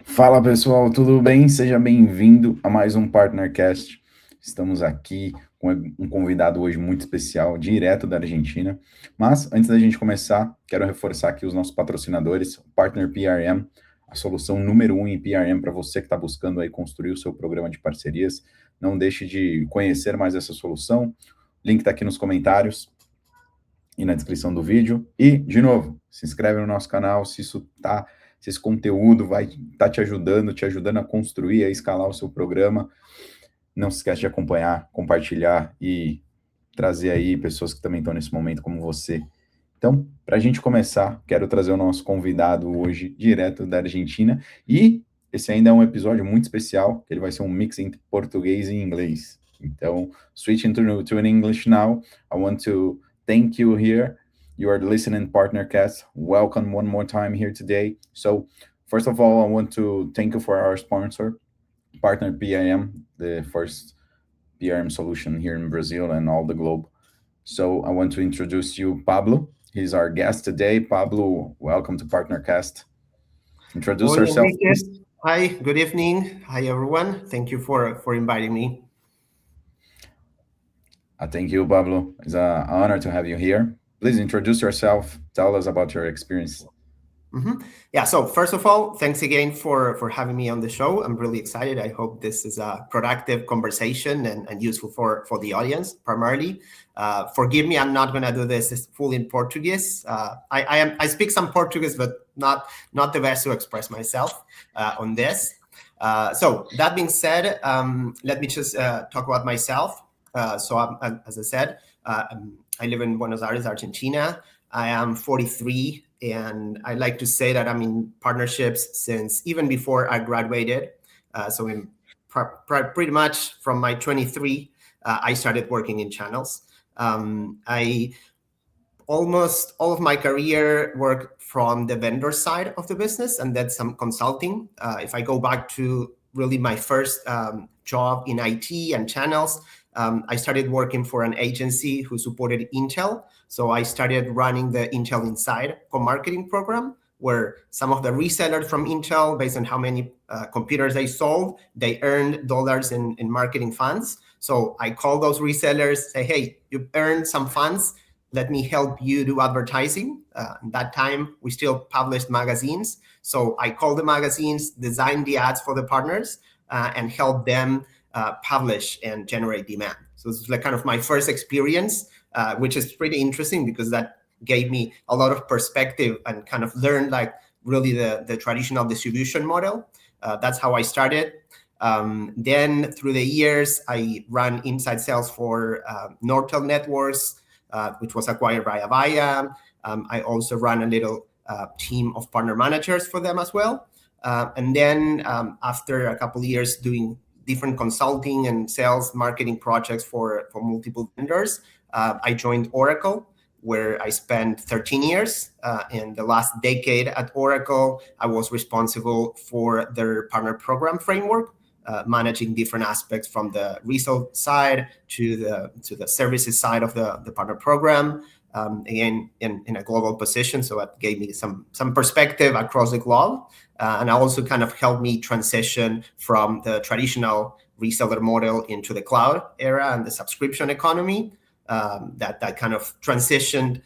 Fala pessoal, tudo bem? Seja bem-vindo a mais um PartnerCast. Estamos aqui com um convidado hoje muito especial, direto da Argentina. Mas antes da gente começar, quero reforçar aqui os nossos patrocinadores, o Partner PRM, a solução número 1 em PRM para você que está buscando aí construir o seu programa de parcerias. Não deixe de conhecer mais essa solução. O link está aqui nos comentários e na descrição do vídeo. E, de novo, se inscreve no nosso canal se esse conteúdo vai estar te ajudando a construir, a escalar o seu programa. Não se esquece de acompanhar, compartilhar e trazer aí pessoas que também estão nesse momento como você. Então, para a gente começar, quero trazer o nosso convidado hoje, direto da Argentina, e esse ainda é um episódio muito especial, que ele vai ser um mix entre português e inglês. Então, switching to an English now, I want to thank you here. You are listening PartnerCast. Welcome one more time here today. So, first of all, I want to thank you for our sponsor, Partner PIM, the first PRM solution here in Brazil and all the globe. So, I want to introduce you, Pablo. He's our guest today. Pablo, welcome to PartnerCast. Introduce Oi, yourself, Enrique. please. Hi, good evening. Hi, everyone. Thank you for inviting me. Thank you, Pablo. It's an honor to have you here. Please introduce yourself. Tell us about your experience. Yeah, so first of all, thanks again for having me on the show. I'm really excited. I hope this is a productive conversation and useful for the audience primarily. Forgive me, I'm not going to do this fully in Portuguese. I speak some Portuguese, but not the best to express myself on this. So that being said, let me just talk about myself. As I said, I live in Buenos Aires, Argentina. I am 43, and I like to say that I'm in partnerships since even before I graduated. Pretty much from my 23, I started working in channels. I almost all of my career worked from the vendor side of the business, and that's some consulting. If I go back to really my first job in IT and channels, I started working for an agency who supported Intel. So I started running the Intel Inside co-marketing program, where some of the resellers from Intel, based on how many computers they sold, they earned dollars in marketing funds. So I call those resellers, say, hey, you earned some funds. Let me help you do advertising. At that time, we still published magazines. So I called the magazines, designed the ads for the partners, and help them publish and generate demand. So this is like kind of my first experience, which is pretty interesting because that gave me a lot of perspective and kind of learned like really the traditional distribution model. That's how I started. Then through the years, I ran inside sales for Nortel Networks, which was acquired by Avaya. I also ran a little team of partner managers for them as well. And then after a couple of years doing different consulting and sales marketing projects for multiple vendors, I joined Oracle, where I spent 13 years. In the last decade at Oracle, I was responsible for their partner program framework, managing different aspects from the resale side to the services side of the partner program. Again, in a global position, so it gave me some perspective across the globe, and also kind of helped me transition from the traditional reseller model into the cloud era and the subscription economy. That kind of transitioned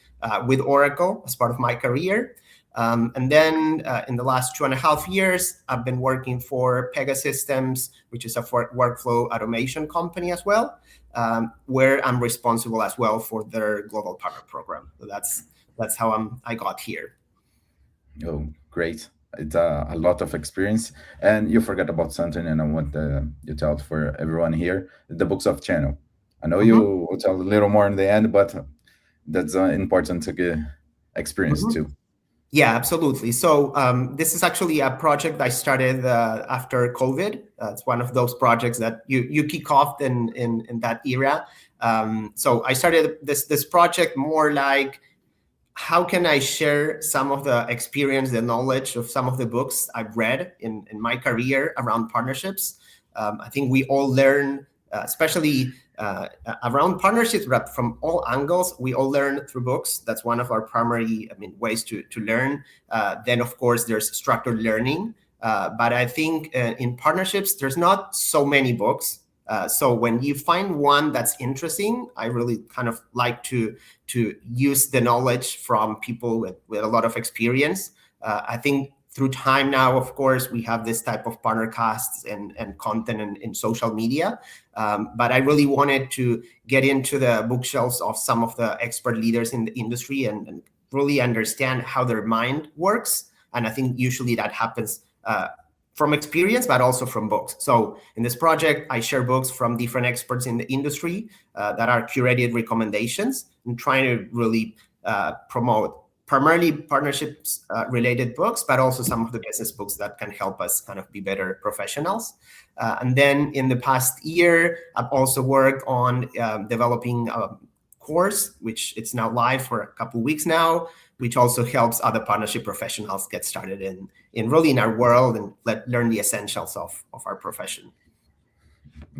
with Oracle as part of my career. And then in the last 2.5 years, I've been working for Ecosystems, which is a workflow automation company as well, where I'm responsible as well for their global partner program. So that's how I got here. Oh, great. It's a lot of experience. And you forgot about something, and I want you to tell for everyone here, the books of channel. I know you will tell a little more in the end, but that's important to get experience too. Yeah, absolutely. So this is actually a project I started after COVID. It's one of those projects that you kick off in that era. So I started this project more like, how can I share some of the experience, the knowledge of some of the books I've read in my career around partnerships? I think we all learn, especially around partnerships, but from all angles, we all learn through books. That's one of our primary, ways to learn. Then, of course, there's structured learning, But I think in partnerships, there's not so many books. So when you find one that's interesting, I really kind of like to use the knowledge from people with a lot of experience. I think through time now, of course, we have this type of partner casts and content in social media. But I really wanted to get into the bookshelves of some of the expert leaders in the industry and really understand how their mind works. And I think usually that happens from experience, but also from books. So in this project, I share books from different experts in the industry that are curated recommendations and trying to really promote primarily partnerships related books, but also some of the business books that can help us kind of be better professionals. And then in the past year, I've also worked on developing a course, which it's now live for a couple of weeks now, which also helps other partnership professionals get started in really in our world and learn the essentials of our profession.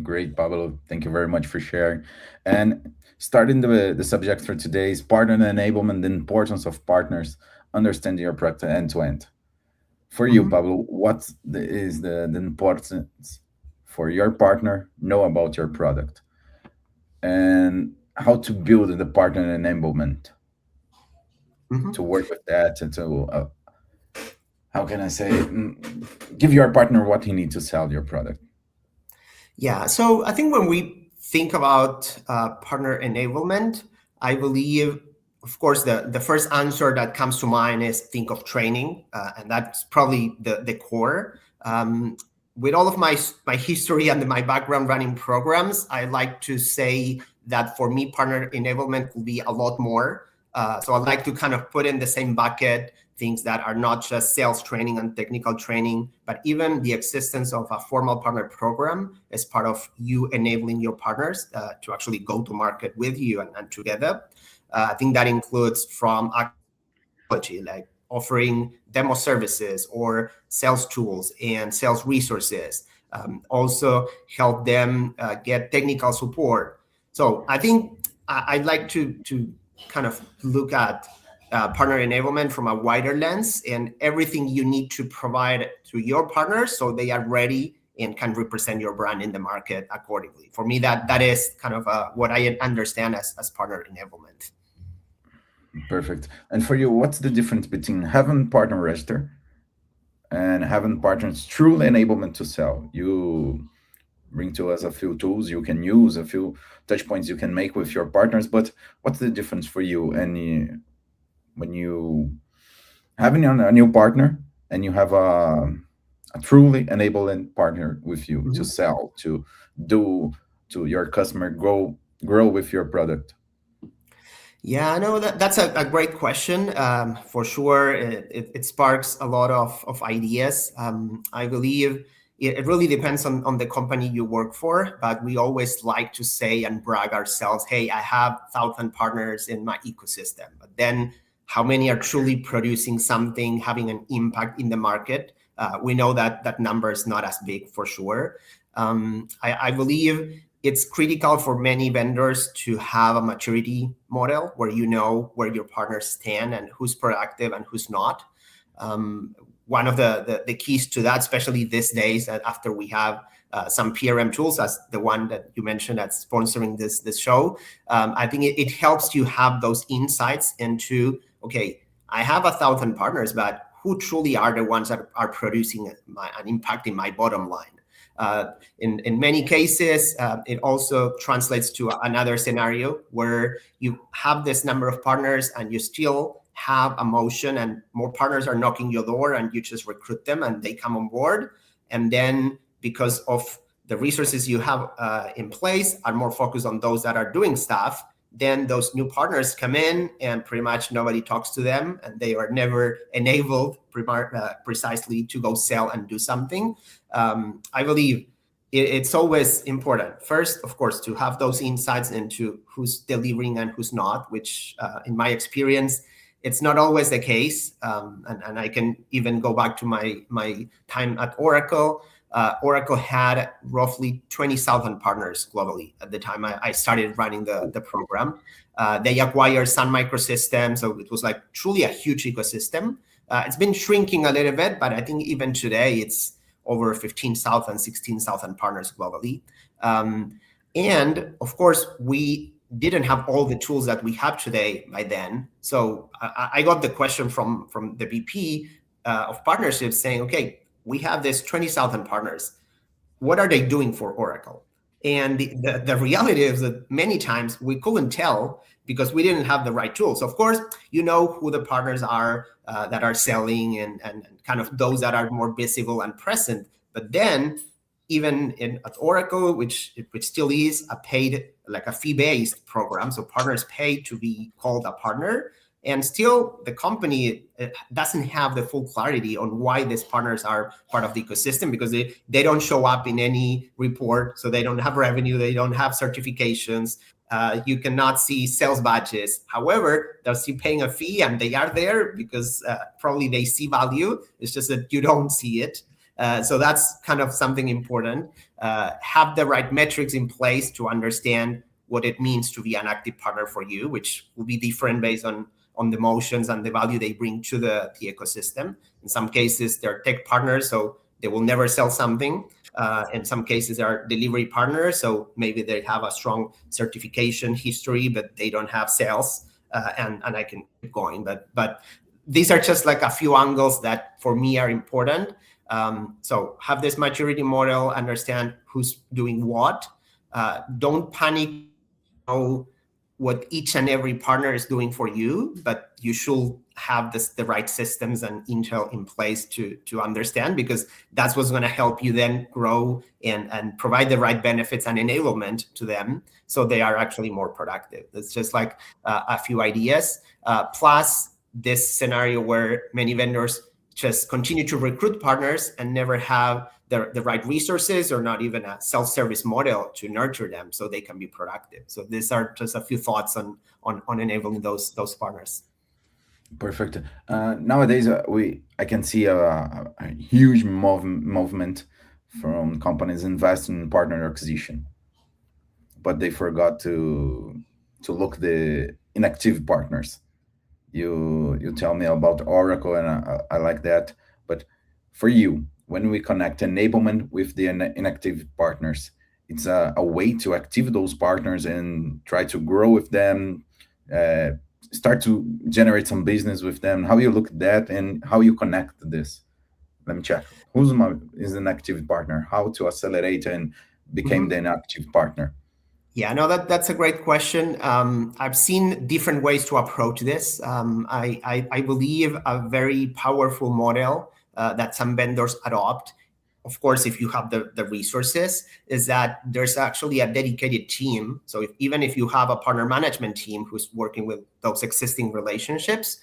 Great, Pablo. Thank you very much for sharing. And starting the subject for today is partner enablement, the importance of partners, understanding your product end to end. For you, Pablo, what is the importance for your partner know about your product, and how to build the partner enablement to work with that and to how can I say give your partner what he needs to sell your product? Yeah, so I think when we think about partner enablement, I believe, of course, the first answer that comes to mind is think of training, and that's probably the core. With all of my history and my background running programs, I like to say that for me, partner enablement will be a lot more. So I'd like to kind of put in the same bucket things that are not just sales training and technical training, but even the existence of a formal partner program as part of you enabling your partners to actually go to market with you and together. I think that includes from technology, like offering demo services or sales tools and sales resources. Also help them get technical support. So I think I'd like to kind of look at partner enablement from a wider lens and everything you need to provide to your partners so they are ready and can represent your brand in the market accordingly. For me, that is kind of what I understand as partner enablement. Perfect. And for you, what's the difference between having partner register and having partners true enablement to sell? You bring to us a few tools you can use, a few touch points you can make with your partners, but what's the difference for you and when you having a new partner and you have a truly enabling partner with you to sell, to do, to your customer grow with your product? Yeah, no, that's a great question. For sure, it sparks a lot of ideas. I believe it really depends on the company you work for, but we always like to say and brag ourselves, hey, I have 1,000 partners in my ecosystem. But then how many are truly producing something, having an impact in the market? We know that number is not as big for sure. I believe it's critical for many vendors to have a maturity model where you know where your partners stand and who's productive and who's not. One of the keys to that, especially these days, after we have some PRM tools, as the one that you mentioned that's sponsoring this show, I think it helps you have those insights into, okay, I have 1,000 partners, but who truly are the ones that are producing and impacting my bottom line? In many cases, it also translates to another scenario where you have this number of partners and you still have a motion and more partners are knocking your door and you just recruit them and they come on board. And then because of the resources you have in place are more focused on those that are doing stuff, then those new partners come in and pretty much nobody talks to them and they are never enabled precisely to go sell and do something. I believe it's always important, first, of course, to have those insights into who's delivering and who's not, which in my experience, it's not always the case. And I can even go back to my time at Oracle. Oracle had roughly 20,000 partners globally at the time I started running the program. They acquired Sun Microsystems, so it was like truly a huge ecosystem. It's been shrinking a little bit, but I think even today it's over 15,000, 16,000 partners globally. And of course, we didn't have all the tools that we have today by then. So I got the question from the VP of partnerships saying, okay, we have this 20,000 partners. What are they doing for Oracle? And the reality is that many times we couldn't tell because we didn't have the right tools. Of course, you know who the partners are that are selling and kind of those that are more visible and present. But then even at Oracle, which still is a paid, like a fee-based program, so partners pay to be called a partner, and still the company doesn't have the full clarity on why these partners are part of the ecosystem because they don't show up in any report, so they don't have revenue, they don't have certifications, you cannot see sales badges. However, they're still paying a fee and they are there because probably they see value, it's just that you don't see it. So that's kind of something important. Have the right metrics in place to understand what it means to be an active partner for you, which will be different based on the motions and the value they bring to the ecosystem. In some cases, they're tech partners, so they will never sell something. In some cases, they are delivery partners, so maybe they have a strong certification history, but they don't have sales, and I can keep going. But these are just like a few angles that for me are important. So have this maturity model, understand who's doing what. Don't panic, know what each and every partner is doing for you, but you should have the right systems and intel in place to understand, because that's what's going to help you then grow and provide the right benefits and enablement to them so they are actually more productive. It's just like a few ideas. Plus this scenario where many vendors just continue to recruit partners and never have the right resources or not even a self-service model to nurture them so they can be productive. So these are just a few thoughts on enabling those partners. Perfect. Nowadays, I can see a huge movement from companies investing in partner acquisition, but they forgot to look the inactive partners. You tell me about Oracle, and I like that. But for you, when we connect enablement with the inactive partners, it's a way to active those partners and try to grow with them, start to generate some business with them. How you look at that and how you connect this? Let me check. Is an active partner? How to accelerate and become the inactive partner? Yeah, no, that's a great question. I've seen different ways to approach this. I believe a very powerful model that some vendors adopt, of course, if you have the resources, is that there's actually a dedicated team. So even if you have a partner management team who's working with those existing relationships,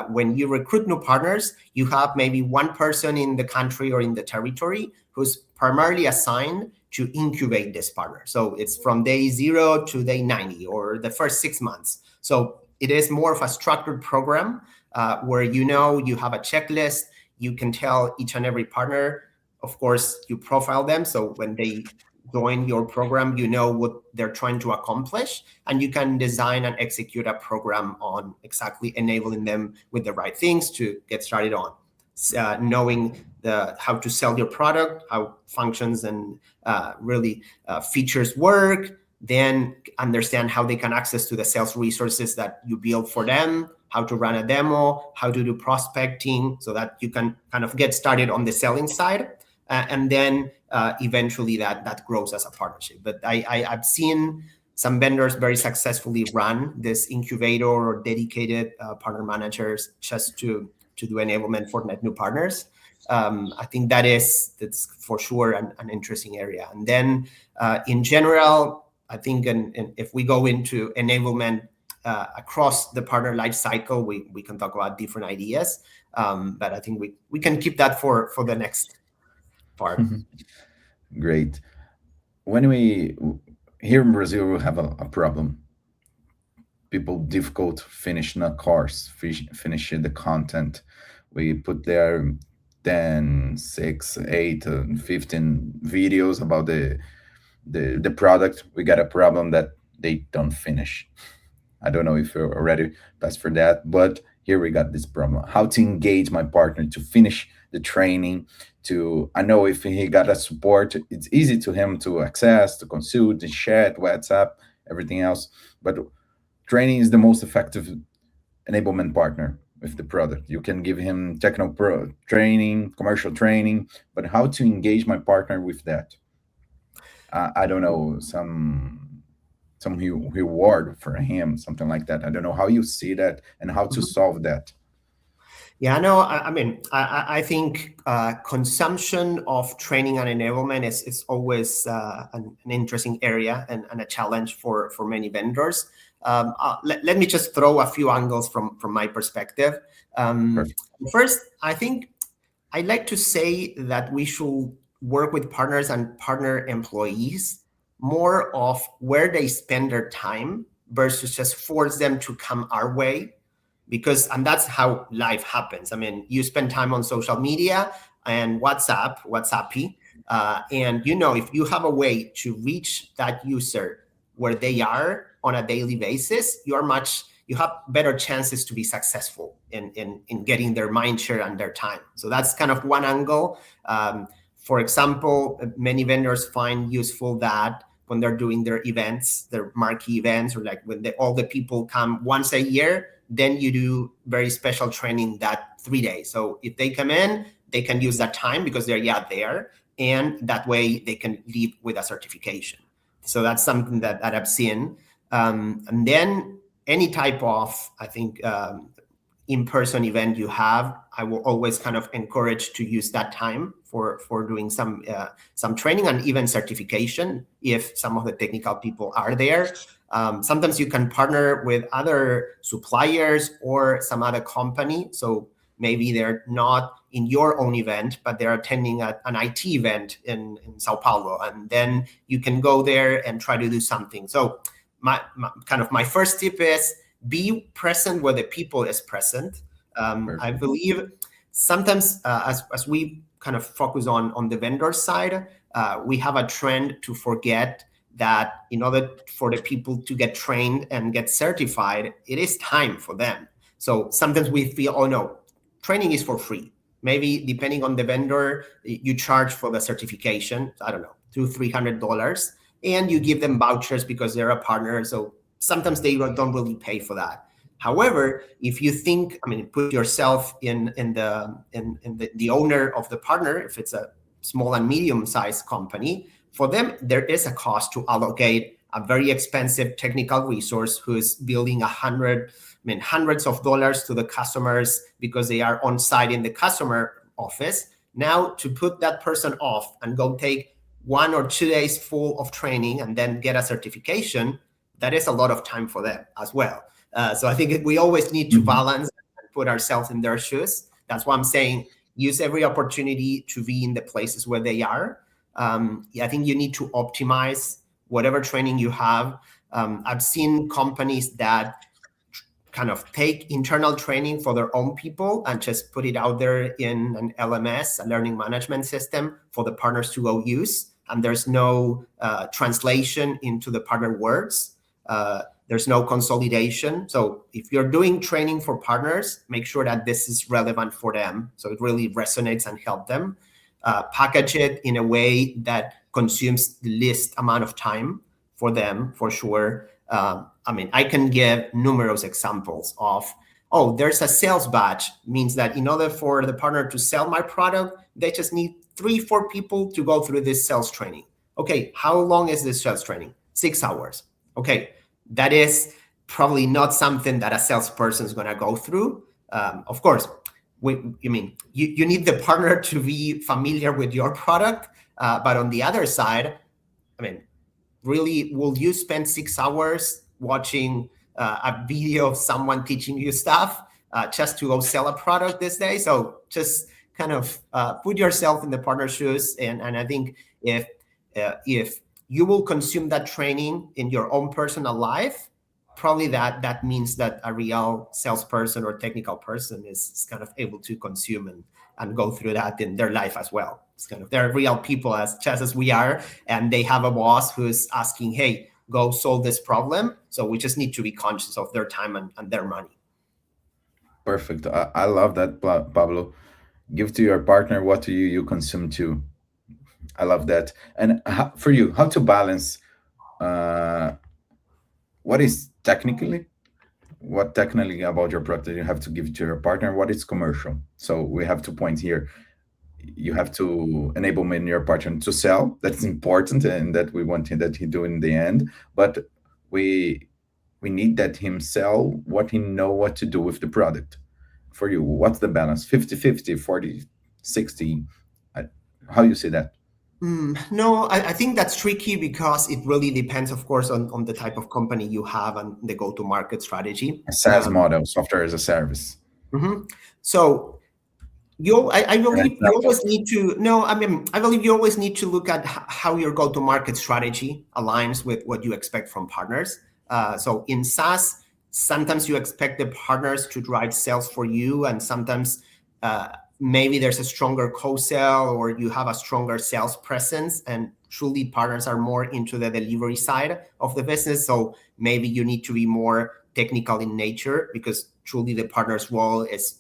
when you recruit new partners, you have maybe one person in the country or in the territory who's primarily assigned to incubate this partner. So it's from day 0 to day 90 or the first 6 months. So it is more of a structured program where you have a checklist. You can tell each and every partner, of course, you profile them. So when they join your program, you know what they're trying to accomplish, and you can design and execute a program on exactly enabling them with the right things to get started on. Knowing how to sell your product, how functions and features work, then understand how they can access to the sales resources that you build for them, how to run a demo, how to do prospecting, so that you can kind of get started on the selling side. And then eventually that grows as a partnership. But I've seen some vendors very successfully run this incubator or dedicated partner managers just to do enablement for net new partners. I think that's for sure an interesting area. And then in general, I think if we go into enablement across the partner life cycle, we can talk about different ideas. But I think we can keep that for the next part. Great. When we here in Brazil, we have a problem. People difficult finishing a course, finishing the content. We put there 10, 6, 8, 15 videos about the product. We got a problem that they don't finish. I don't know if you're already passed for that, but here we got this problem. How to engage my partner to finish the training. I know if he got a support, it's easy to him to access, to consult, to chat, WhatsApp, everything else. But training is the most effective enablement partner with the product. You can give him technical training, commercial training, but how to engage my partner with that? I don't know, some reward for him, something like that. I don't know how you see that and how to solve that. Yeah, no, I think consumption of training and enablement is always an interesting area and a challenge for many vendors. Let me just throw a few angles from my perspective. First, I think I'd like to say that we should work with partners and partner employees more of where they spend their time versus just force them to come our way. And that's how life happens. I mean, you spend time on social media and WhatsAppy, and if you have a way to reach that user where they are on a daily basis, you have better chances to be successful in getting their mind share and their time. So that's kind of one angle. For example, many vendors find useful that when they're doing their events, their marquee events, or like when all the people come once a year, then you do very special training that 3 days. So if they come in, they can use that time because they're there, and that way they can leave with a certification. So that's something that I've seen. And then any type of, I think, in-person event you have, I will always kind of encourage to use that time for doing some training and even certification if some of the technical people are there. Sometimes you can partner with other suppliers or some other company. So maybe they're not in your own event, but they're attending an IT event in Sao Paulo. And then you can go there and try to do something. So my first tip is be present where the people is present. I believe sometimes as we kind of focus on the vendor side, we have a trend to forget that in order for the people to get trained and get certified, it is time for them. So sometimes we feel, oh no, training is for free. Maybe depending on the vendor, you charge for the certification, I don't know, $200-$300, and you give them vouchers because they're a partner. So sometimes they don't really pay for that. However, if you think, put yourself in the owner of the partner, if it's a small and medium-sized company, for them, there is a cost to allocate a very expensive technical resource who is building hundreds of dollars to the customers because they are on site in the customer office. Now to put that person off and go take 1 or 2 days full of training and then get a certification, that is a lot of time for them as well. So I think we always need to balance and put ourselves in their shoes. That's why I'm saying use every opportunity to be in the places where they are. I think you need to optimize whatever training you have. I've seen companies that kind of take internal training for their own people and just put it out there in an LMS, a learning management system, for the partners to go use. And there's no translation into the partner words. There's no consolidation. So if you're doing training for partners, make sure that this is relevant for them, so it really resonates and help them. Package it in a way that consumes the least amount of time for them, for sure. I can give numerous examples of, there's a sales batch, means that in order for the partner to sell my product, they just need 3-4 people to go through this sales training. Okay, how long is this sales training? 6 hours. Okay, that is probably not something that a salesperson is going to go through. Of course, you need the partner to be familiar with your product. But on the other side, really, will you spend 6 hours watching a video of someone teaching you stuff just to go sell a product this day? So just kind of put yourself in the partner's shoes. And I think if you will consume that training in your own personal life, probably that means that a real salesperson or technical person is kind of able to consume and go through that in their life as well. It's kind of, they're real people just as we are, and they have a boss who's asking, hey, go solve this problem. So we just need to be conscious of their time and their money. Perfect. I love that, Pablo. Give to your partner what you consume too. I love that. And for you, how to balance uh, what is technically, what technically about your product you have to give to your partner, what is commercial. So we have 2 points here. You have to enable in your partner to sell. That's important, and that we want that he do in the end. But we we need that him sell what he know what to do with the product. For you, what's the balance? 50-50, 40-60? I, how you say that? No, I think that's tricky because it really depends, of course, on the type of company you have and the go-to-market strategy. A SaaS model, software as a service. Mhm. So I An believe you example. always need to no, I mean, I believe you always need to look at how your go-to-market strategy aligns with what you expect from partners. So in SaaS, sometimes you expect the partners to drive sales for you, and sometimes maybe there's a stronger co-sell or you have a stronger sales presence, and truly partners are more into the delivery side of the business. So maybe you need to be more technical in nature, because truly the partner's role is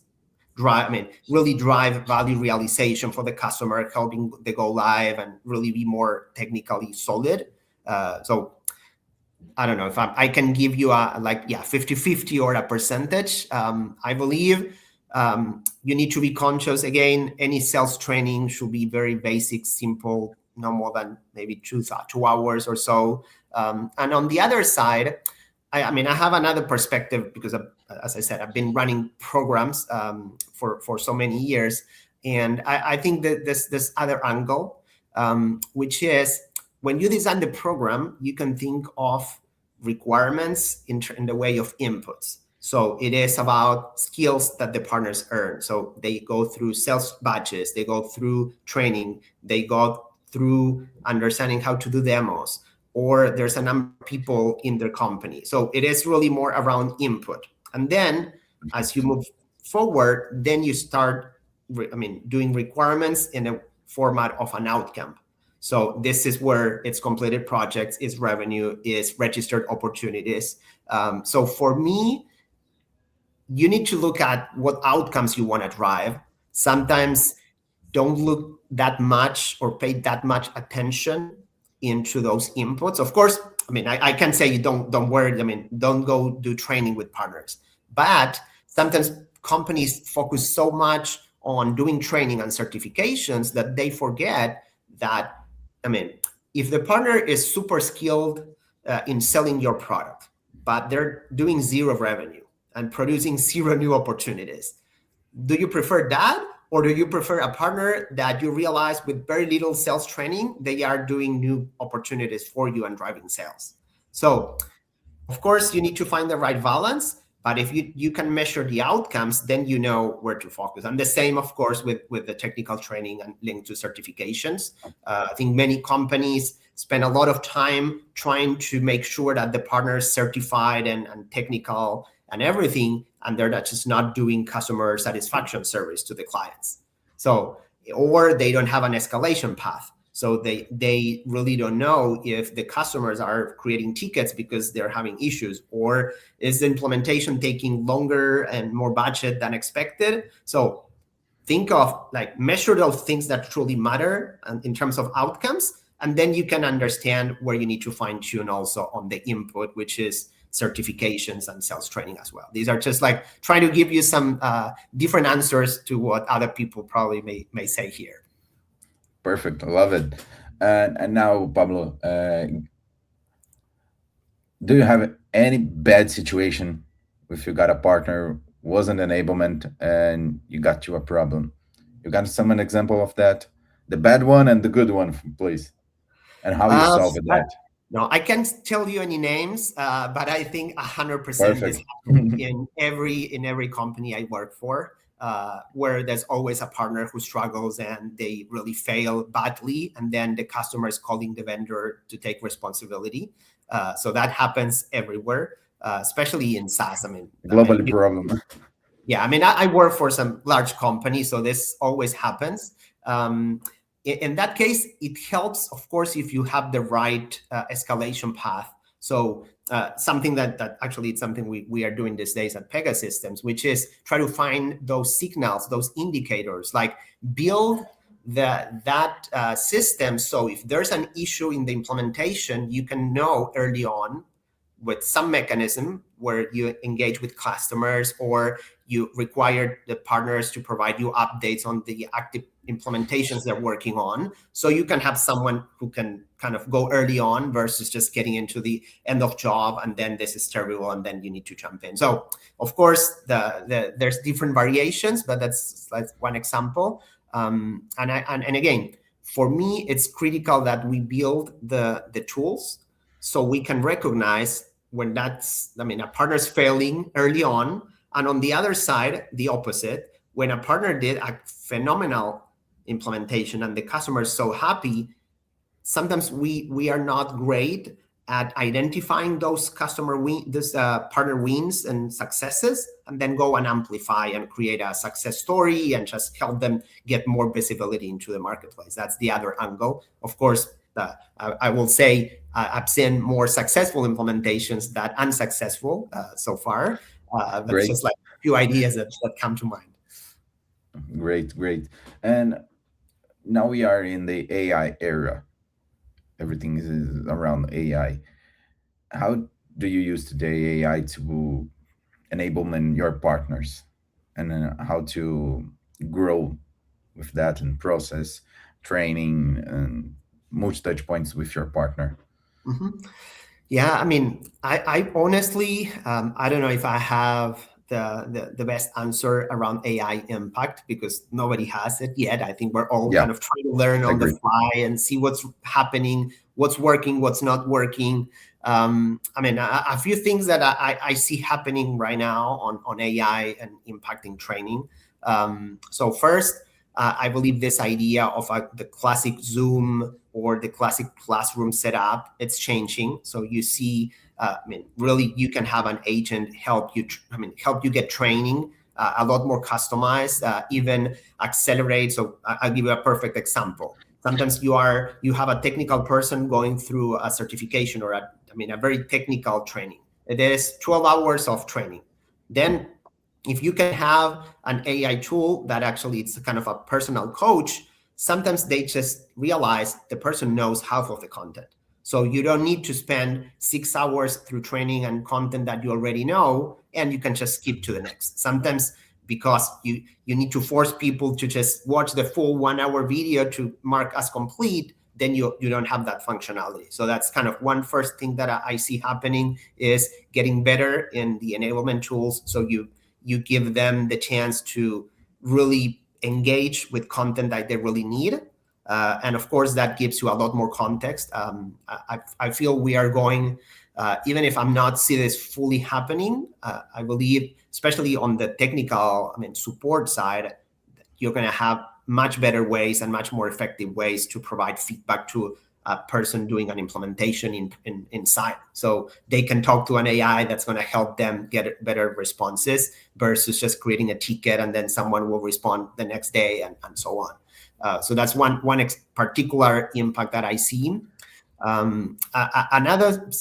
really drive value realization for the customer, helping they go live and really be more technically solid. So I don't know if I can give you a 50-50 or a percentage. I believe you need to be conscious. Again, any sales training should be very basic, simple, no more than maybe 2 hours or so. And on the other side, I have another perspective because, as I said, I've been running programs for so many years, and I think that this other angle, which is when you design the program, you can think of requirements in the way of inputs. So it is about skills that the partners earn. So they go through sales batches, they go through training, they go through understanding how to do demos, or there's a number of people in their company. So it is really more around input. And then as you move forward, then you start doing requirements in a format of an outcome. So this is where it's completed projects, is revenue, is registered opportunities. So for me, you need to look at what outcomes you want to drive. Sometimes don't look that much or pay that much attention into those inputs. Of course, I can say you don't worry. Don't go do training with partners. But sometimes companies focus so much on doing training and certifications that they forget that, if the partner is super skilled in selling your product, but they're doing zero revenue and producing zero new opportunities, do you prefer that? Or do you prefer a partner that you realize with very little sales training, they are doing new opportunities for you and driving sales? So, of course, you need to find the right balance. But if you can measure the outcomes, then you know where to focus. And the same, of course, with the technical training and linked to certifications. I think many companies spend a lot of time trying to make sure that the partner is certified and technical and everything, and they're just not doing customer satisfaction service to the clients. So, or they don't have an escalation path. So they really don't know if the customers are creating tickets because they're having issues, or is the implementation taking longer and more budget than expected. So think of measure those things that truly matter in terms of outcomes, and then you can understand where you need to fine tune also on the input, which is certifications and sales training as well. These are just trying to give you some different answers to what other people probably may say here. Perfect. I love it. And now, Pablo, do you have any bad situation if you got a partner wasn't enablement and you got you a problem? You got some an example of that? The bad one and the good one, please. And how you solve that. No, I can't tell you any names, but I think 100% this Perfect. happens in every company I work for, where there's always a partner who struggles and they really fail badly, and then the customer is calling the vendor to take responsibility. So that happens everywhere, especially in SaaS. Globally problem. Yeah, I work for some large companies, so this always happens. In that case, it helps, of course, if you have the right escalation path So something that actually it's something we are doing these days at Ecosystems, which is try to find those signals, those indicators, like build that system. So if there's an issue in the implementation, you can know early on with some mechanism where you engage with customers or you require the partners to provide you updates on the active implementations they're working on. So you can have someone who can kind of go early on versus just getting into the end of job and then this is terrible and then you need to jump in. So of course there's different variations, but that's one example. And again, for me, it's critical that we build the tools so we can recognize when a partner's failing early on. And on the other side, the opposite, when a partner did a phenomenal implementation and the customer is so happy, sometimes we are not great at identifying those partner wins and successes, and then go and amplify and create a success story and just help them get more visibility into the marketplace. That's the other angle. Of course, I will say I've seen more successful implementations than unsuccessful so far. That's just like a few ideas that come to mind. Great. And now we are in the AI era. Everything is around AI. How do you use today AI to enablement your partners, and then how to grow with that and process training and most touch points with your partner? Mm-hmm. Yeah, I mean, I honestly, I don't know if I have the best answer around AI impact because nobody has it yet. I think we're all kind of trying to learn on the fly and see what's happening, what's working, what's not working. I mean, a few things that I see happening right now on AI and impacting training. So first, I believe this idea of the classic Zoom or the classic classroom setup, it's changing. So you see, really, you can have an agent help you. Help you get training a lot more customized, even accelerate. So I'll give you a perfect example. Sometimes you have a technical person going through a certification or a very technical training. It is 12 hours of training. Then if you can have an AI tool that actually it's kind of a personal coach, sometimes they just realize the person knows half of the content. So you don't need to spend 6 hours through training and content that you already know, and you can just skip to the next. Sometimes because you need to force people to just watch the full 1 hour video to mark as complete, then you don't have that functionality. So that's kind of one first thing that I see happening is getting better in the enablement tools. So you give them the chance to really engage with content that they really need. And of course, that gives you a lot more context. I feel we are going, even if I'm not seeing this fully happening, I believe, especially on the technical, support side, you're going to have much better ways and much more effective ways to provide feedback to a person doing an implementation inside. So they can talk to an AI that's going to help them get better responses versus just creating a ticket and then someone will respond the next day and so on. So that's one particular impact that I see. Another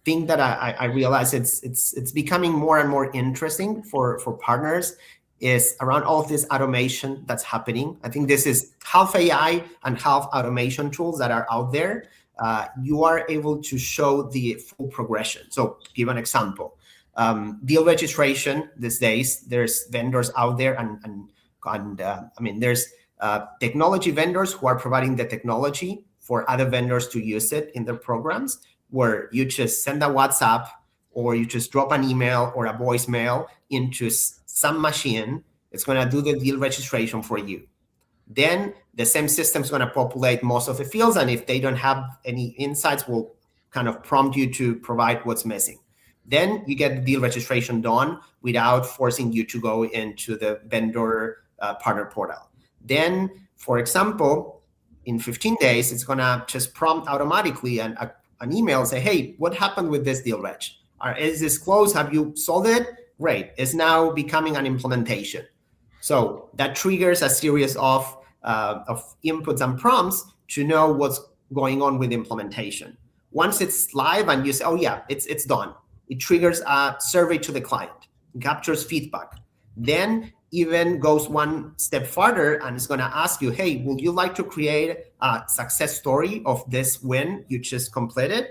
thing that I realize it's becoming more and more interesting for partners is around all of this automation that's happening. I think this is half AI and half automation tools that are out there. You are able to show the full progression. So give an example. Deal registration these days, there's vendors out there and there's technology vendors who are providing the technology for other vendors to use it in their programs, where you just send a WhatsApp or you just drop an email or a voicemail into some machine. It's going to do the deal registration for you. Then the same system is going to populate most of the fields, and if they don't have any insights, will kind of prompt you to provide what's missing. Then you get the deal registration done without forcing you to go into the vendor partner portal. Then, for example, in 15 days, it's going to just prompt automatically an email, say, hey, what happened with this deal reg? Is this closed? Have you solved it? Great. It's now becoming an implementation. So that triggers a series of inputs and prompts to know what's going on with implementation. Once it's live and you say, oh yeah, it's done, it triggers a survey to the client, captures feedback, then even goes one step further and is going to ask you, hey, would you like to create a success story of this win you just completed?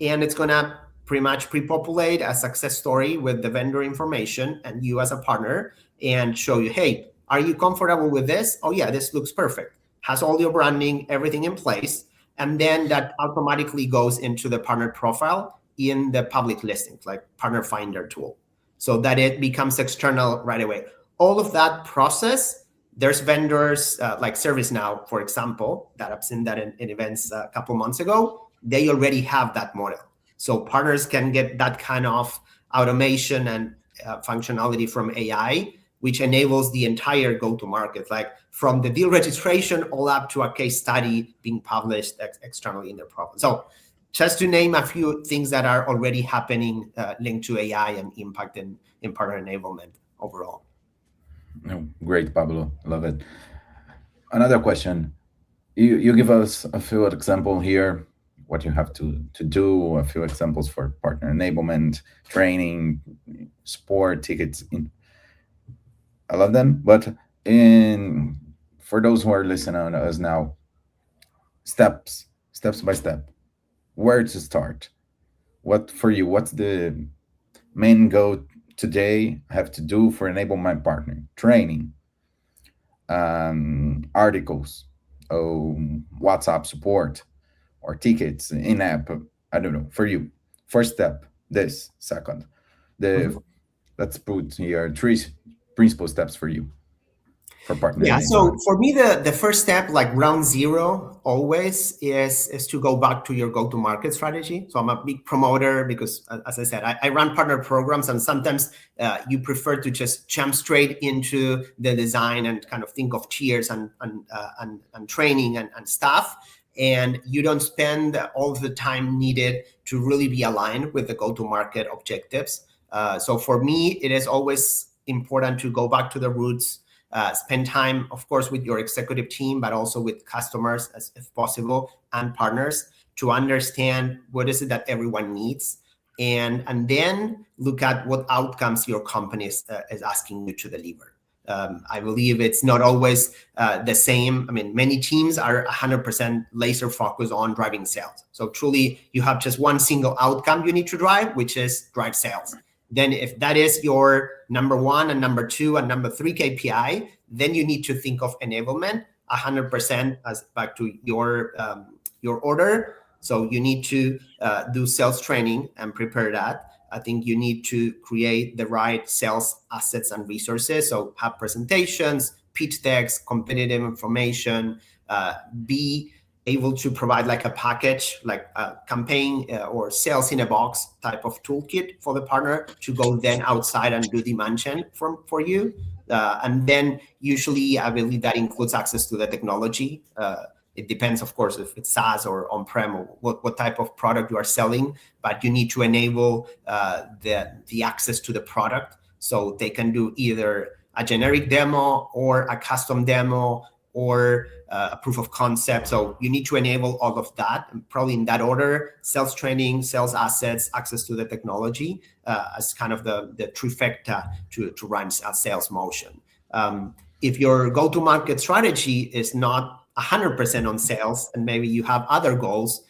And it's going to pretty much pre-populate a success story with the vendor information and you as a partner, and show you, hey, are you comfortable with this? Oh yeah, this looks perfect. Has all your branding, everything in place. And then that automatically goes into the partner profile in the public listings, like Partner Finder tool, so that it becomes external right away. All of that process, there's vendors like ServiceNow, for example, that I've seen that in events a couple months ago. They already have that model. So partners can get that kind of automation and functionality from AI, which enables the entire go-to-market, like from the deal registration all up to a case study being published externally in their profile. So just to name a few things that are already happening linked to AI and impact in partner enablement overall. Oh, great, Pablo. Love it. Another question. You give us a few examples here, what you have to do, a few examples for partner enablement, training, support, tickets. I love them. But for those who are listening to us now, steps by step, where to start? What for you? What's the main goal today I have to do for enable my partner? Training, articles, WhatsApp support, or tickets in app. I don't know. For you, first step, this. Second, let's put here three principal steps for you for partner. Yeah. So for me, the first step, like round zero, always is to go back to your go-to-market strategy. So I'm a big promoter because, as I said, I run partner programs, and sometimes you prefer to just jump straight into the design and kind of think of tiers and training and stuff, and you don't spend all of the time needed to really be aligned with the go-to-market objectives. So for me, it is always important to go back to the roots. Spend time, of course, with your executive team, but also with customers if possible, and partners, to understand what is it that everyone needs, and then look at what outcomes your company is asking you to deliver. I believe it's not always the same. I mean, many teams are 100% laser focused on driving sales. So truly, you have just one single outcome you need to drive, which is drive sales. Then if that is your number one and number two and number three KPI, then you need to think of enablement 100% as back to your order. So you need to do sales training and prepare that. I think you need to create the right sales assets and resources. So have presentations, pitch decks, competitive information, be able to provide like a package, like a campaign or sales in a box type of toolkit for the partner to go then outside and do demand gen for you. And then usually I believe that includes access to the technology. It depends, of course, if it's SaaS or on-prem or what type of product you are selling, but you need to enable the access to the product so they can do either a generic demo or a custom demo or a proof of concept. So you need to enable all of that, and probably in that order: sales training, sales assets, access to the technology, as kind of the trifecta to run a sales motion. If your go-to-market strategy is not 100% on sales, and maybe you have other goals,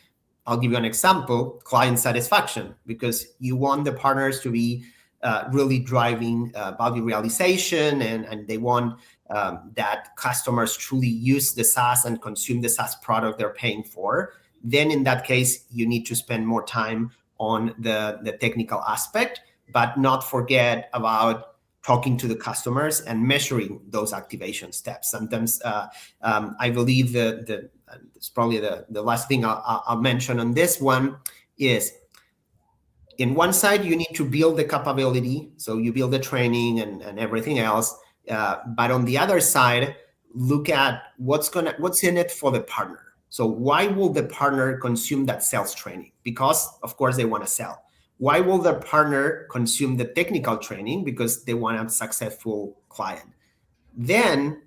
I'll give you an example: client satisfaction, because you want the partners to be really driving value realization, and they want that customers truly use the SaaS and consume the SaaS product they're paying for. Then in that case, you need to spend more time on the technical aspect, but not forget about talking to the customers and measuring those activation steps. Sometimes I believe that it's probably the last thing I'll mention on this one is, in one side, you need to build the capability. So you build the training and everything else. But on the other side, look at what's in it for the partner. So why will the partner consume that sales training? Because, of course, they want to sell. Why will the partner consume the technical training? Because they want a successful client. Then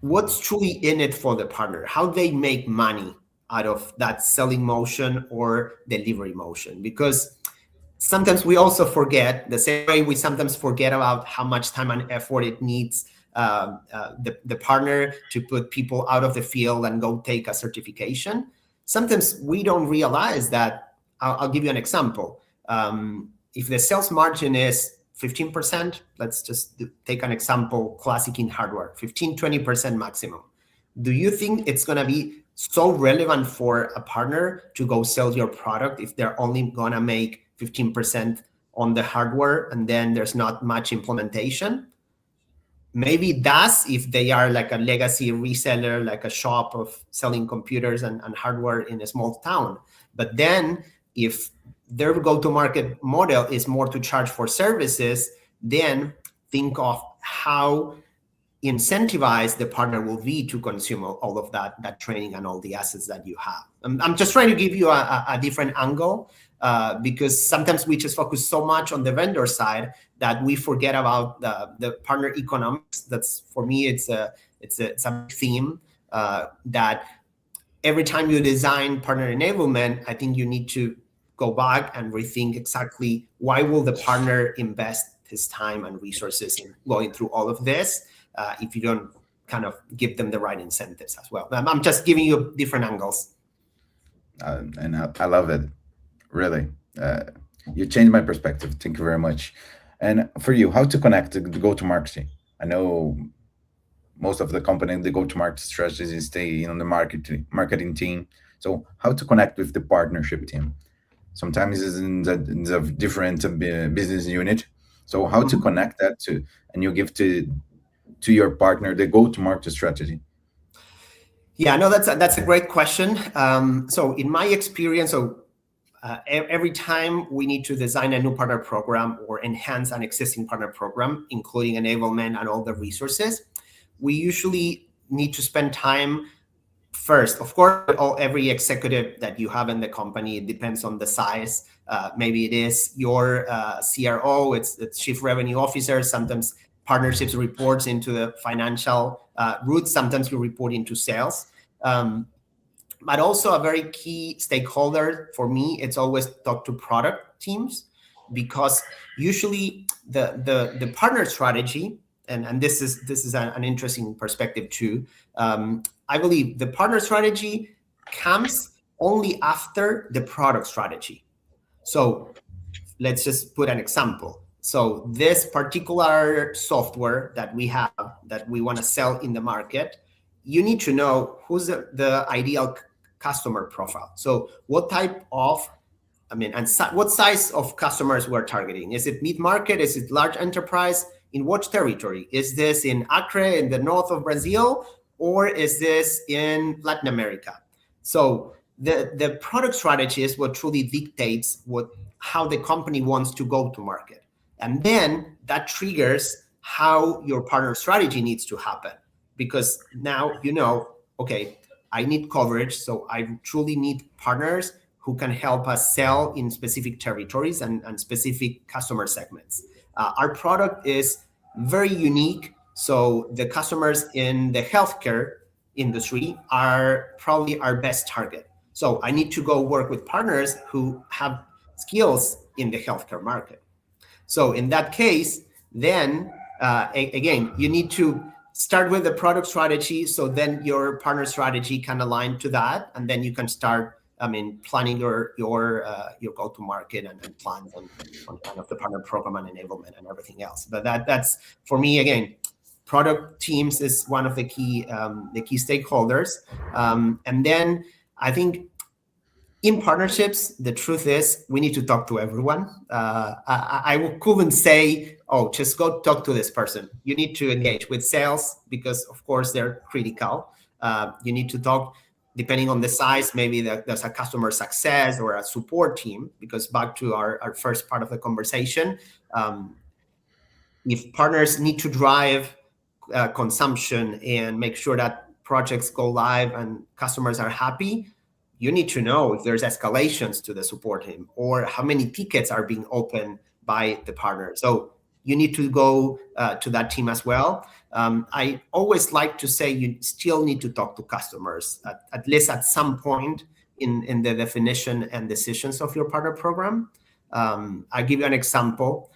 what's truly in it for the partner? How they make money out of that selling motion or delivery motion. Because sometimes we also forget, the same way we sometimes forget about how much time and effort it needs the partner to put people out of the field and go take a certification. Sometimes we don't realize that. I'll give you an example. If the sales margin is 15%, let's just take an example, classic in hardware, 15, 20% maximum. Do you think it's going to be so relevant for a partner to go sell your product if they're only going to make 15% on the hardware and then there's not much implementation? Maybe it does if they are like a legacy reseller, like a shop of selling computers and hardware in a small town. But then if their go-to-market model is more to charge for services, then think of how incentivized the partner will be to consume all of that training and all the assets that you have. I'm just trying to give you a different angle because sometimes we just focus so much on the vendor side that we forget about the partner economics. That's, for me, it's a theme that every time you design partner enablement, I think you need to go back and rethink exactly why will the partner invest his time and resources in going through all of this if you don't kind of give them the right incentives as well. I'm just giving you different angles. And I love it, really. You changed my perspective. Thank you very much. And for you, how to connect the go-to-market? I know most of the company, the go-to-market strategies stay on the marketing team. So how to connect with the partnership team? Sometimes it's in the different business unit. So how to connect that to, and you give to your partner the go-to-market strategy? Yeah, no, that's a great question. So in my experience, every time we need to design a new partner program or enhance an existing partner program, including enablement and all the resources, we usually need to spend time first. Of course, every executive that you have in the company, it depends on the size. Maybe it is your CRO, it's chief revenue officer. Sometimes partnerships reports into the financial roots. Sometimes we report into sales. But also a very key stakeholder for me, it's always talk to product teams, because usually the partner strategy, and this is an interesting perspective too. I believe the partner strategy comes only after the product strategy. So let's just put an example. So this particular software that we have that we want to sell in the market, you need to know who's the ideal customer profile. So what type of, what size of customers we're targeting? Is it mid-market? Is it large enterprise? In what territory? Is this in Acre in the north of Brazil, or is this in Latin America? So the product strategy is what truly dictates how the company wants to go to market. And then that triggers how your partner strategy needs to happen. Because now you know, okay, I need coverage, so I truly need partners who can help us sell in specific territories and specific customer segments. Our product is very unique, so the customers in the healthcare industry are probably our best target. So I need to go work with partners who have skills in the healthcare market. So in that case, then again, you need to start with the product strategy, so then your partner strategy can align to that, and then you can start planning your go-to-market and plans on kind of the partner program and enablement and everything else. But that's for me, again, product teams is one of the key stakeholders. And then I think in partnerships, the truth is we need to talk to everyone. I couldn't say, oh, just go talk to this person. You need to engage with sales because, of course, they're critical. You need to talk, depending on the size, maybe there's a customer success or a support team, because back to our first part of the conversation, if partners need to drive consumption and make sure that projects go live and customers are happy, you need to know if there's escalations to the support team or how many tickets are being opened by the partner. So you need to go to that team as well. I always like to say you still need to talk to customers, at least at some point in the definition and decisions of your partner program. I'll give you an example.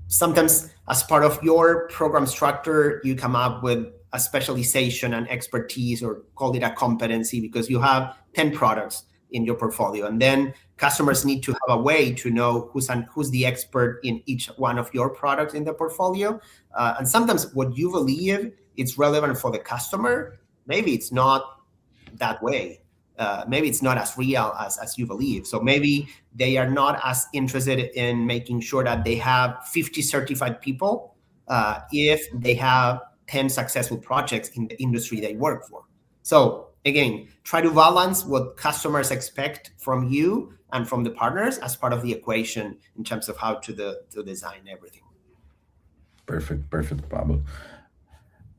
Sometimes as part of your program structure, you come up with a specialization and expertise, or call it a competency, because you have 10 products in your portfolio. And then customers need to have a way to know who's the expert in each one of your products in the portfolio. And sometimes what you believe is relevant for the customer, maybe it's not that way. Maybe it's not as real as you believe. So maybe they are not as interested in making sure that they have 50 certified people if they have 10 successful projects in the industry they work for. So again, try to balance what customers expect from you and from the partners as part of the equation in terms of how to design everything. Perfect, Pablo.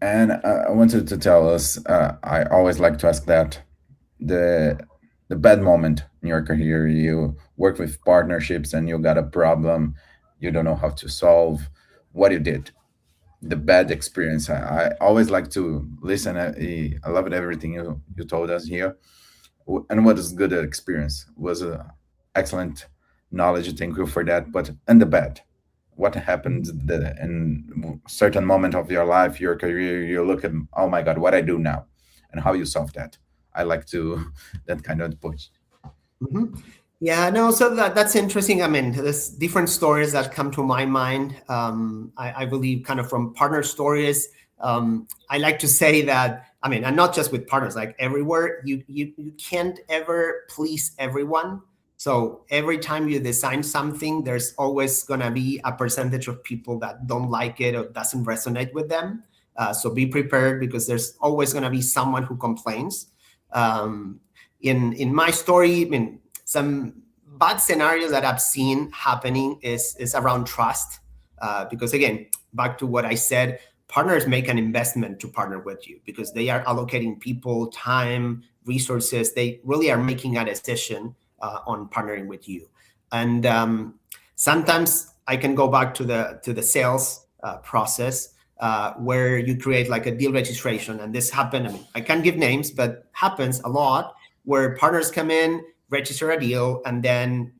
And I wanted to tell us, I always like to ask that, the bad moment in your career, you work with partnerships and you got a problem, you don't know how to solve, what you did, the bad experience. I always like to listen. I loved everything you told us here. And what is good experience was a excellent knowledge. Thank you for that. But and the bad, what happened in certain moment of your life, your career, you look at, oh my God, what I do now, and how you solve that. I like to that kind of approach. Mm-hmm. Yeah, no, so that's interesting. I mean, there's different stories that come to my mind. I believe kind of from partner stories. I like to say that, I mean, and not just with partners, like everywhere, you can't ever please everyone. So every time you design something, there's always going to be a percentage of people that don't like it or doesn't resonate with them. So be prepared, because there's always going to be someone who complains. In my story, I mean, some bad scenarios that I've seen happening is around trust. Because again, back to what I said, partners make an investment to partner with you because they are allocating people, time, resources. They really are making a decision on partnering with you. And sometimes I can go back to the sales process where you create like a deal registration. And this happened, I mean, I can't give names, but happens a lot, where partners come in, register a deal, and then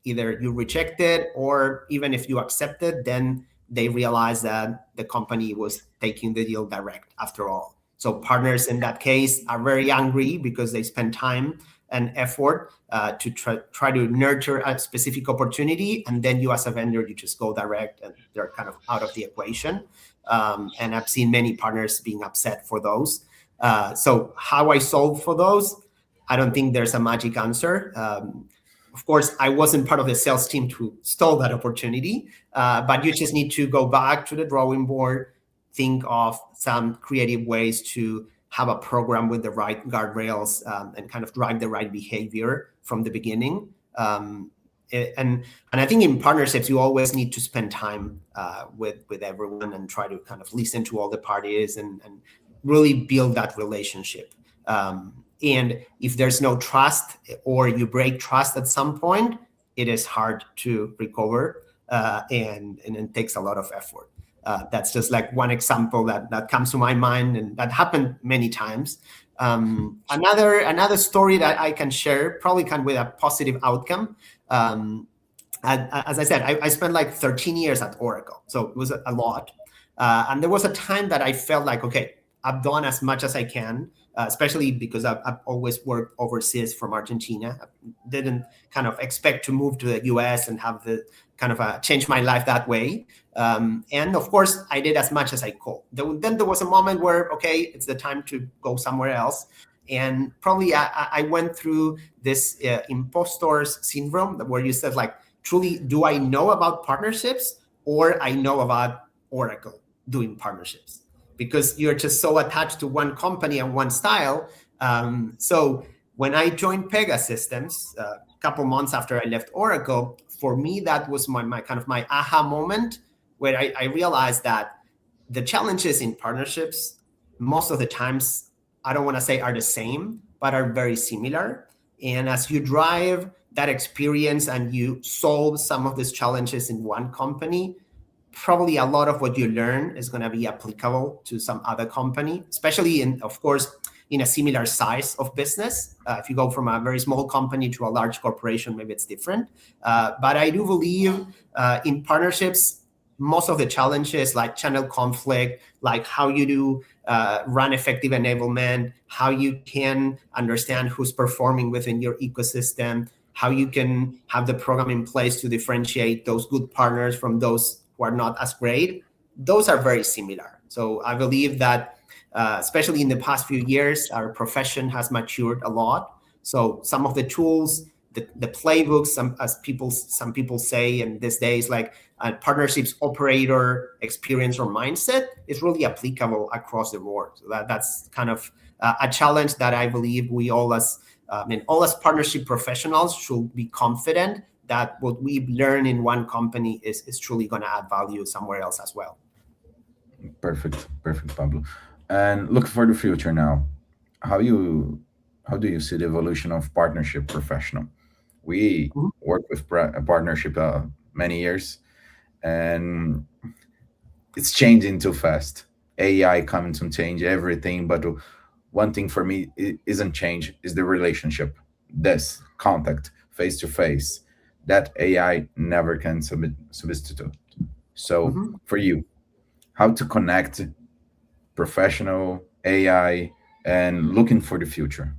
either you reject it, or even if you accept it, then they realize that the company was taking the deal direct after all. So partners in that case are very angry because they spend time and effort to try to nurture a specific opportunity, and then you as a vendor, you just go direct and they're kind of out of the equation. And I've seen many partners being upset for those. So how I solve for those, I don't think there's a magic answer. Of course, I wasn't part of the sales team to stall that opportunity, but you just need to go back to the drawing board, think of some creative ways to have a program with the right guardrails and kind of drive the right behavior from the beginning. And I think in partnerships, you always need to spend time with everyone and try to kind of listen to all the parties and really build that relationship. And if there's no trust, or you break trust at some point, it is hard to recover, and it takes a lot of effort. That's just like one example that comes to my mind, and that happened many times. Another story that I can share, probably with a positive outcome. As I said, I spent like 13 years at Oracle, so it was a lot. And there was a time that I felt like, okay, I've done as much as I can, especially because I've always worked overseas from Argentina. I didn't kind of expect to move to the US and have the kind of change my life that way. And of course, I did as much as I could. Then there was a moment where, okay, it's the time to go somewhere else. And probably I went through this impostor's syndrome, where you said, like, truly, do I know about partnerships, or I know about Oracle doing partnerships? Because you're just so attached to one company and one style. So when I joined Pegasystems, a couple months after I left Oracle, for me, that was my kind of my aha moment, where I realized that the challenges in partnerships, most of the times, I don't want to say are the same, but are very similar. And as you drive that experience and you solve some of these challenges in one company, probably a lot of what you learn is going to be applicable to some other company, especially of course, in a similar size of business. If you go from a very small company to a large corporation, maybe it's different. But I do believe in partnerships, most of the challenges like channel conflict, like how you do run effective enablement, how you can understand who's performing within your ecosystem, how you can have the program in place to differentiate those good partners from those who are not as great. Those are very similar. So I believe that, especially in the past few years, our profession has matured a lot. So some of the tools, the playbooks, some people say in these days, like partnerships operator experience or mindset is really applicable across the board. So that's kind of a challenge that I believe we all as partnership professionals should be confident that what we learn in one company is truly going to add value somewhere else as well. Perfect, Pablo. And look for the future now. How do you see the evolution of partnership professional? We work with a partnership many years, and it's changing too fast. AI coming to change everything, but one thing for me isn't change is the relationship, this contact face to face that AI never can substitute. So for you, how to connect professional AI and looking for the future?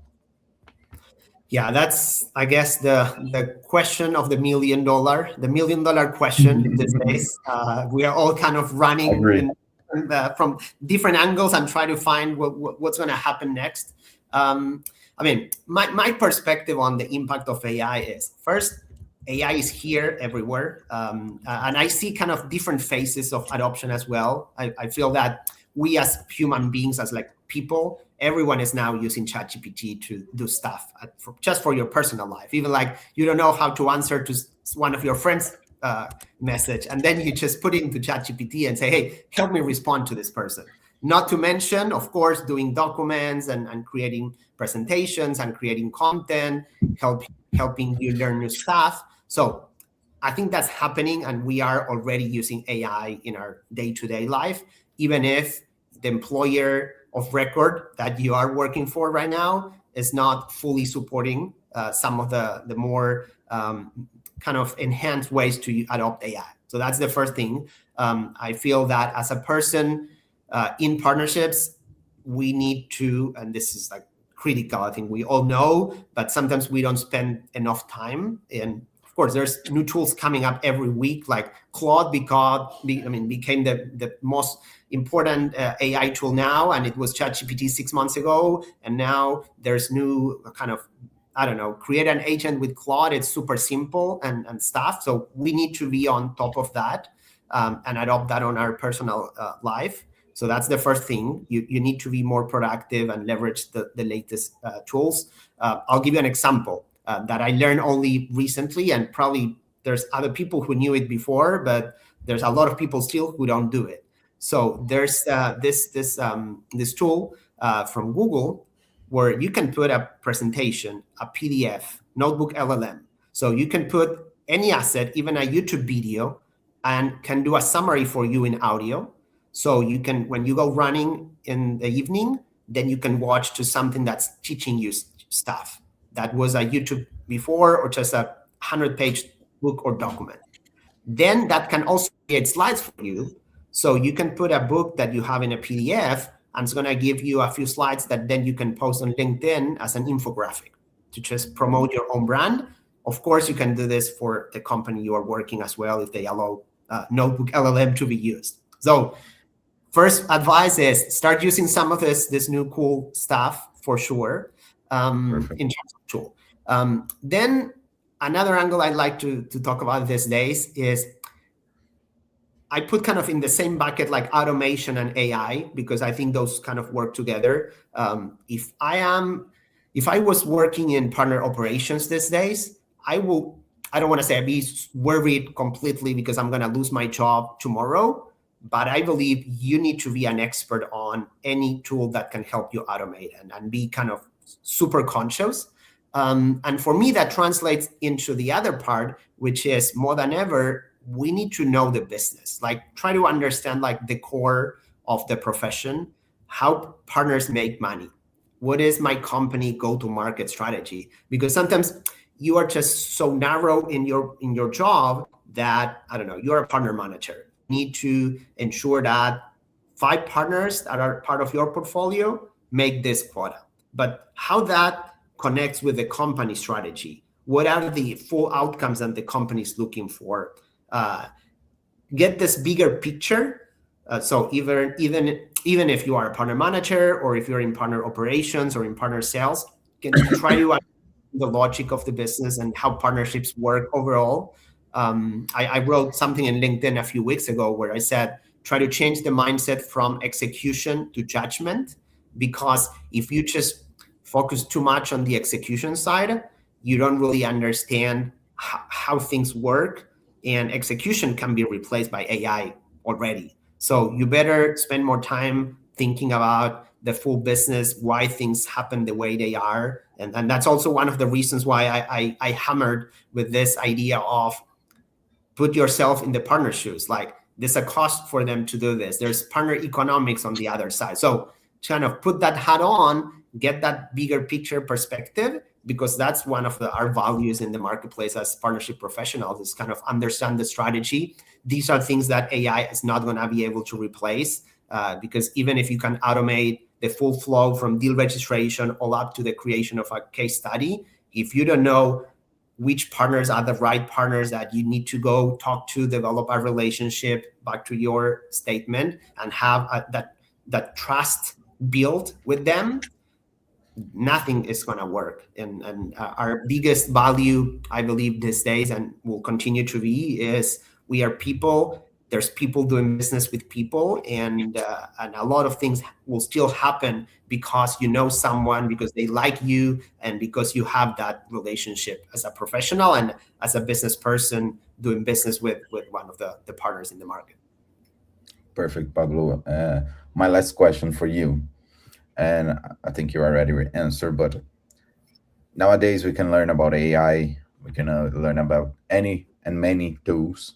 Yeah, that's, I guess, the question of the $1 million question these days. We are all kind of running from different angles and try to find what's going to happen next. My perspective on the impact of AI is, first, AI is here everywhere. And I see kind of different phases of adoption as well. I feel that we as human beings, as like people, everyone is now using ChatGPT to do stuff just for your personal life. Even like you don't know how to answer to one of your friends' message, and then you just put it into ChatGPT and say, hey, help me respond to this person. Not to mention, of course, doing documents and creating presentations and creating content, helping you learn new stuff. So I think that's happening, and we are already using AI in our day-to-day life, even if the employer of record that you are working for right now is not fully supporting some of the more kind of enhanced ways to adopt AI. So that's the first thing. I feel that as a person in partnerships, we need to, and this is like critical, I think we all know, but sometimes we don't spend enough time in. Of course, there's new tools coming up every week, like Claude became the most important AI tool now, and it was ChatGPT 6 months ago, and now there's new kind of, create an agent with Claude. It's super simple and stuff. So we need to be on top of that and adopt that on our personal life. So that's the first thing. You need to be more productive and leverage the latest tools. I'll give you an example that I learned only recently, and probably there's other people who knew it before, but there's a lot of people still who don't do it. So there's this tool from Google where you can put a presentation, a PDF, notebook LLM. So you can put any asset, even a YouTube video, and can do a summary for you in audio. So you can, when you go running in the evening, then you can watch to something that's teaching you stuff that was a YouTube before, or just a 100-page book or document. Then that can also create slides for you. So you can put a book that you have in a PDF, and it's going to give you a few slides that then you can post on LinkedIn as an infographic to just promote your own brand. Of course, you can do this for the company you are working as well, if they allow notebook LLM to be used. So first advice is start using some of this new cool stuff for sure in terms of tool. Then another angle I'd like to talk about these days is I put kind of in the same bucket like automation and AI, because I think those kind of work together. If I was working in partner operations these days, I don't want to say I'd be worried completely because I'm going to lose my job tomorrow, but I believe you need to be an expert on any tool that can help you automate and be kind of super conscious. And for me, that translates into the other part, which is more than ever, we need to know the business, like try to understand like the core of the profession, how partners make money. What is my company go-to-market strategy? Because sometimes you are just so narrow in your job that, I don't know, you're a partner manager. You need to ensure that 5 partners that are part of your portfolio make this quota. But how that connects with the company strategy? What are the full outcomes that the company is looking for? Get this bigger picture. So even if you are a partner manager, or if you're in partner operations or in partner sales, can try to understand the logic of the business and how partnerships work overall. I wrote something in LinkedIn a few weeks ago where I said, try to change the mindset from execution to judgment, because if you just focus too much on the execution side, you don't really understand how things work, and execution can be replaced by AI already. So you better spend more time thinking about the full business, why things happen the way they are. And that's also one of the reasons why I hammered with this idea of put yourself in the partner shoes. Like, there's a cost for them to do this. There's partner economics on the other side. So kind of put that hat on, get that bigger picture perspective, because that's one of our values in the marketplace as partnership professionals, is kind of understand the strategy. These are things that AI is not going to be able to replace, because even if you can automate the full flow from deal registration all up to the creation of a case study, if you don't know which partners are the right partners that you need to go talk to, develop a relationship, back to your statement, and have that trust built with them, nothing is going to work. And our biggest value, I believe, these days, and will continue to be, is we are people. There's people doing business with people, and a lot of things will still happen because you know someone, because they like you, and because you have that relationship as a professional and as a business person doing business with one of the partners in the market. Perfect, Pablo. My last question for you, and I think you already answered, but nowadays we can learn about AI, we can learn about any and many tools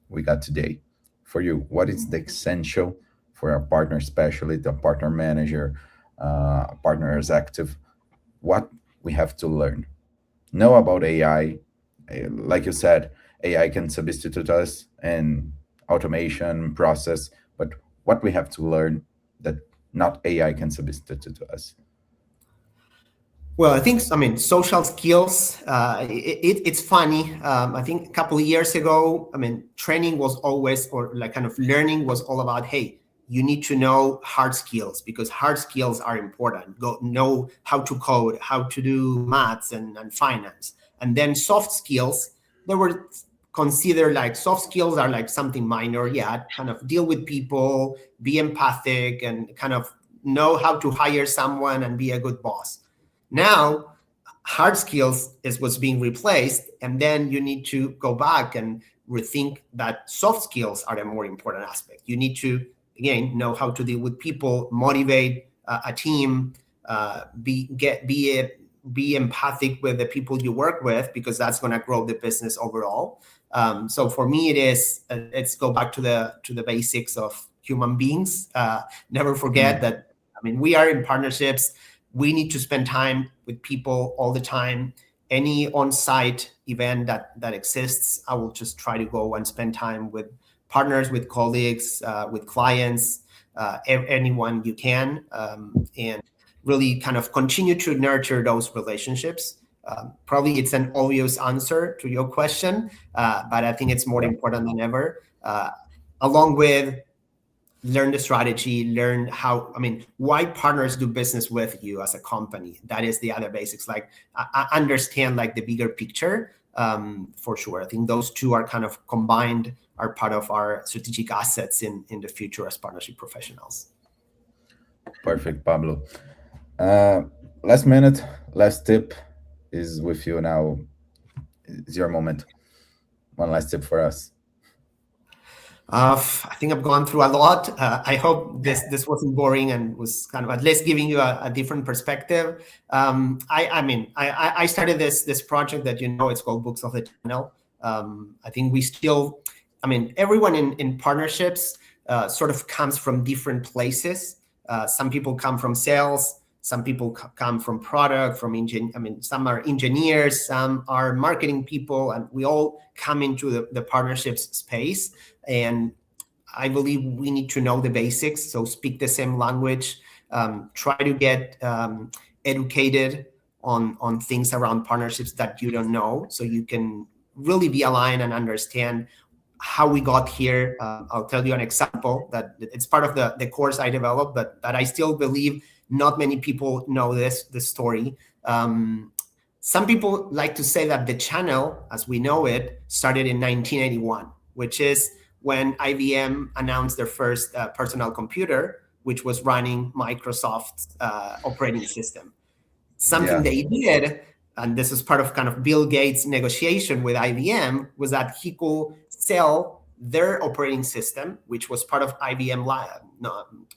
we got today. For you, what is the essential for a partner specialist, a partner manager, a partner executive? What we have to learn? Know about AI. Like you said, AI can substitute us in automation process, but what we have to learn that not AI can substitute to us? Well, I mean, social skills, it's funny. I think a couple of years ago, I mean, training was always, or like kind of learning was all about, hey, you need to know hard skills, because hard skills are important. Go know how to code, how to do maths and finance. And then soft skills, they were considered like soft skills are like something minor. Yeah, kind of deal with people, be empathic, and kind of know how to hire someone and be a good boss. Now, hard skills is what's being replaced, and then you need to go back and rethink that soft skills are the more important aspect. You need to, again, know how to deal with people, motivate a team, be empathic with the people you work with, because that's going to grow the business overall. So for me, it's go back to the basics of human beings. Never forget that. I mean, we are in partnerships. We need to spend time with people all the time. Any on-site event that exists, I will just try to go and spend time with partners, with colleagues, with clients, anyone you can, and really kind of continue to nurture those relationships. Probably it's an obvious answer to your question, but I think it's more important than ever. Along with learn the strategy, learn how, I mean, why partners do business with you as a company. That is the other basics. Like, I understand like the bigger picture, for sure. I think those two are kind of combined, are part of our strategic assets in the future as partnership professionals. Perfect, Pablo. Last minute, last tip is with you now. It's your moment. One last tip for us. I think I've gone through a lot. I hope this wasn't boring and was kind of at least giving you a different perspective. I started this project that, it's called Books of the Channel. I think we still everyone in partnerships sort of comes from different places. Some people come from sales, some people come from product, some are engineers, some are marketing people, and we all come into the partnerships space. And I believe we need to know the basics, so speak the same language, try to get educated on things around partnerships that you don't know, so you can really be aligned and understand how we got here. I'll tell you an example that it's part of the course I developed, but I still believe not many people know this story. Some people like to say that the channel, as we know it, started in 1981, which is when IBM announced their first personal computer, which was running Microsoft's operating system. Something they did, and this is part of kind of Bill Gates' negotiation with IBM, was that he could sell their operating system, which was part of IBM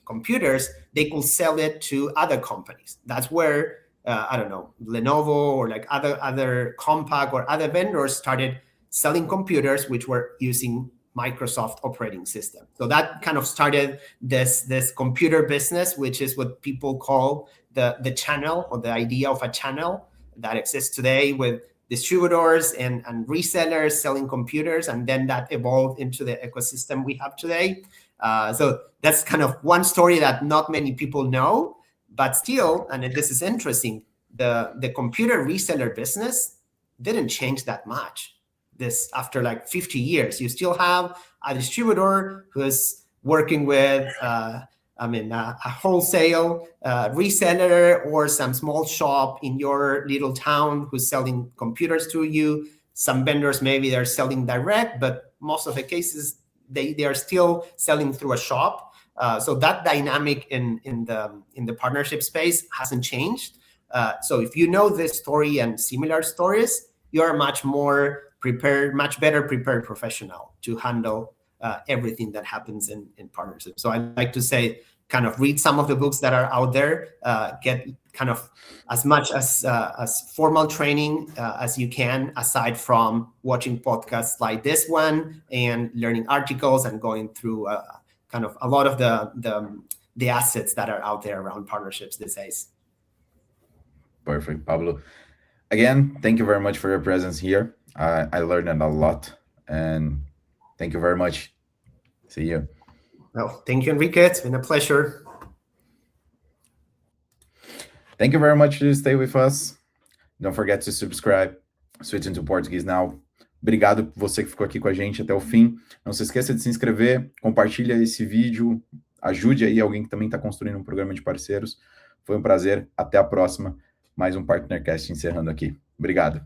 computers. They could sell it to other companies. That's where, Lenovo or like other Compaq or other vendors started selling computers which were using Microsoft operating system. So that kind of started this computer business, which is what people call the channel, or the idea of a channel that exists today with distributors and resellers selling computers, and then that evolved into the ecosystem we have today. So that's kind of one story that not many people know, but still, and this is interesting, the computer reseller business didn't change that much. This after like 50 years, you still have a distributor who's working with a wholesale reseller or some small shop in your little town who's selling computers to you. Some vendors, maybe they're selling direct, but most of the cases, they are still selling through a shop. So that dynamic in the partnership space hasn't changed. So if you know this story and similar stories, you're much better prepared professional to handle everything that happens in partnership. So I like to say, kind of read some of the books that are out there, get kind of as much as formal training as you can, aside from watching podcasts like this one and learning articles and going through kind of a lot of the assets that are out there around partnerships these days. Perfect, Pablo. Again, thank you very much for your presence here. I learned a lot, and thank you very much. See you. Well, thank you, Enrique. It's been a pleasure. Thank you very much to stay with us. Don't forget to subscribe. Switch into Portuguese now. Obrigado por você que ficou aqui com a gente até o fim. Não se esqueça de se inscrever, compartilha esse vídeo, ajude aí alguém que também está construindo um programa de parceiros. Foi um prazer. Até a próxima. Mais um PartnerCast encerrando aqui. Obrigado.